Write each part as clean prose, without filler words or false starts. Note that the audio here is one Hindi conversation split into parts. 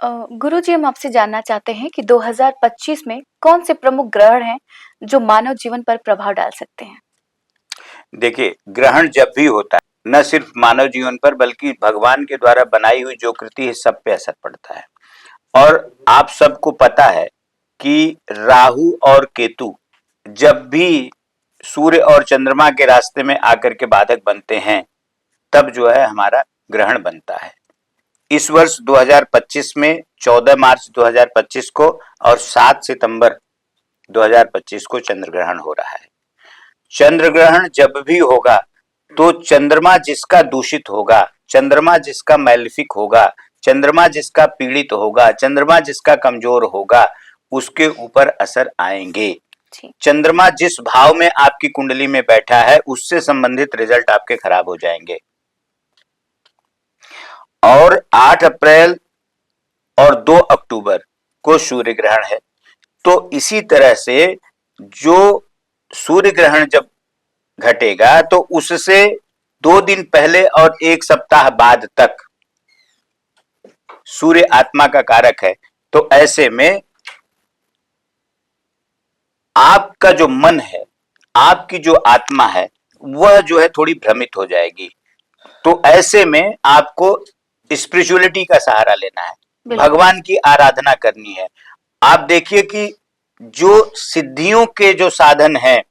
गुरुजी, हम आपसे जानना चाहते हैं कि 2025 में कौन से प्रमुख ग्रहण हैं जो मानव जीवन पर प्रभाव डाल सकते हैं? देखिए, ग्रहण जब भी होता है न सिर्फ मानव जीवन पर बल्कि भगवान के द्वारा बनाई हुई जो कृति है सब पे असर पड़ता है। और आप सबको पता है कि राहु और केतु जब भी सूर्य और चंद्रमा के रास्ते में आकर के बाधक बनते हैं तब जो है हमारा ग्रहण बनता है। इस वर्ष 2025 में 14 मार्च 2025 को और 7 सितंबर 2025 को चंद्र ग्रहण हो रहा है। चंद्र ग्रहण जब भी होगा तो चंद्रमा जिसका दूषित होगा, चंद्रमा जिसका मैलिफिक होगा, चंद्रमा जिसका पीड़ित होगा, चंद्रमा जिसका कमजोर होगा, उसके ऊपर असर आएंगे। चंद्रमा जिस भाव में आपकी कुंडली में बैठा है उससे संबंधित रिजल्ट आपके खराब हो जाएंगे। और 8 अप्रैल और 2 अक्टूबर को सूर्य ग्रहण है। तो इसी तरह से जो सूर्य ग्रहण जब घटेगा तो उससे 2 दिन पहले और 1 सप्ताह बाद तक सूर्य आत्मा का कारक है। तो ऐसे में आपका जो मन है, आपकी जो आत्मा है, वह जो है थोड़ी भ्रमित हो जाएगी। तो ऐसे में आपको स्पिरिचुअलिटी का सहारा लेना है, भगवान की आराधना करनी है। आप देखिए कि जो सिद्धियों के जो साधन हैं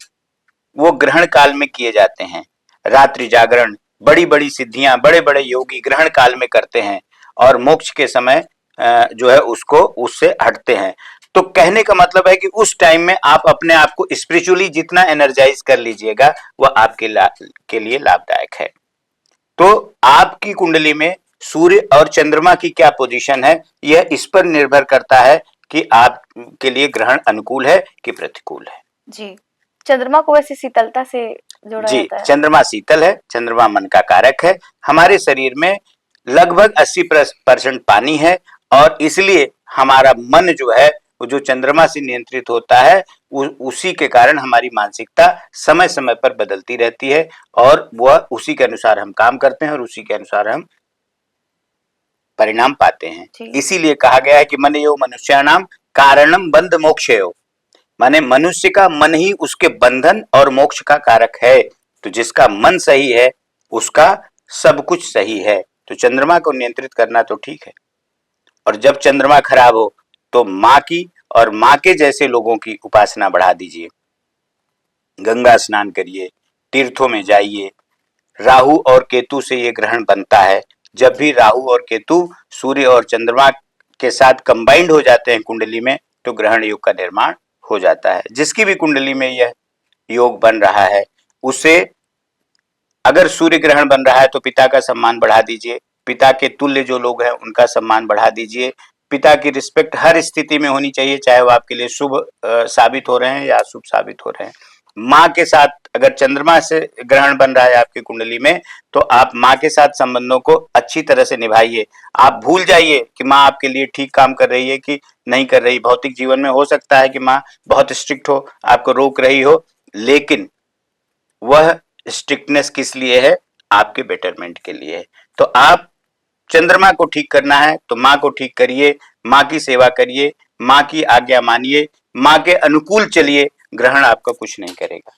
वो ग्रहण काल में किए जाते हैं। रात्रि जागरण, बड़ी बड़ी सिद्धियां बड़े बड़े योगी ग्रहण काल में करते हैं और मोक्ष के समय जो है उसको उससे हटते हैं। तो कहने का मतलब है कि उस टाइम में आप अपने आप को स्पिरिचुअली जितना एनर्जाइज कर लीजिएगा वह आपके के लिए लाभदायक है। तो आपकी कुंडली में सूर्य और चंद्रमा की क्या पोजीशन है यह इस पर निर्भर करता है कि आपके लिए ग्रहण अनुकूल है कि प्रतिकूल है। जी, चंद्रमा को वैसे शीतलता से जोड़ा जाता है। चंद्रमा शीतल है, चंद्रमा मन का कारक है। हमारे शरीर में लगभग 80% पानी है और इसलिए हमारा मन जो है वो जो चंद्रमा से नियंत्रित होता है उसी के कारण हमारी मानसिकता समय समय पर बदलती रहती है और वह उसी के अनुसार हम काम करते हैं और उसी के अनुसार हम परिणाम पाते हैं। इसीलिए कहा गया है कि मन यो मनुष्याणाम कारणम बंध मोक्षयो, माने मनुष्य का मन ही उसके बंधन और मोक्ष का कारक है। तो जिसका मन सही है उसका सब कुछ सही है। तो चंद्रमा को नियंत्रित करना तो ठीक है, और जब चंद्रमा खराब हो तो माँ की और माँ के जैसे लोगों की उपासना बढ़ा दीजिए। गंगा स्नान करिए, तीर्थों में जाइए। राहु और केतु से ये ग्रहण बनता है। जब भी राहु और केतु सूर्य और चंद्रमा के साथ कंबाइंड हो जाते हैं कुंडली में तो ग्रहण योग का निर्माण हो जाता है। जिसकी भी कुंडली में यह योग बन रहा है उसे, अगर सूर्य ग्रहण बन रहा है तो पिता का सम्मान बढ़ा दीजिए, पिता के तुल्य जो लोग हैं उनका सम्मान बढ़ा दीजिए। पिता की रिस्पेक्ट हर स्थिति में होनी चाहिए, चाहे वो आपके लिए शुभ साबित हो रहे हैं या अशुभ साबित हो रहे हैं। माँ के साथ अगर चंद्रमा से ग्रहण बन रहा है आपकी कुंडली में तो आप माँ के साथ संबंधों को अच्छी तरह से निभाइए। आप भूल जाइए कि माँ आपके लिए ठीक काम कर रही है कि नहीं कर रही। भौतिक जीवन में हो सकता है कि माँ बहुत स्ट्रिक्ट हो, आपको रोक रही हो, लेकिन वह स्ट्रिक्टनेस किस लिए है? आपके बेटरमेंट के लिए है। तो आप चंद्रमा को ठीक करना है तो माँ को ठीक करिए, माँ की सेवा करिए, माँ की आज्ञा मानिए, माँ के अनुकूल चलिए, ग्रहण आपका कुछ नहीं करेगा।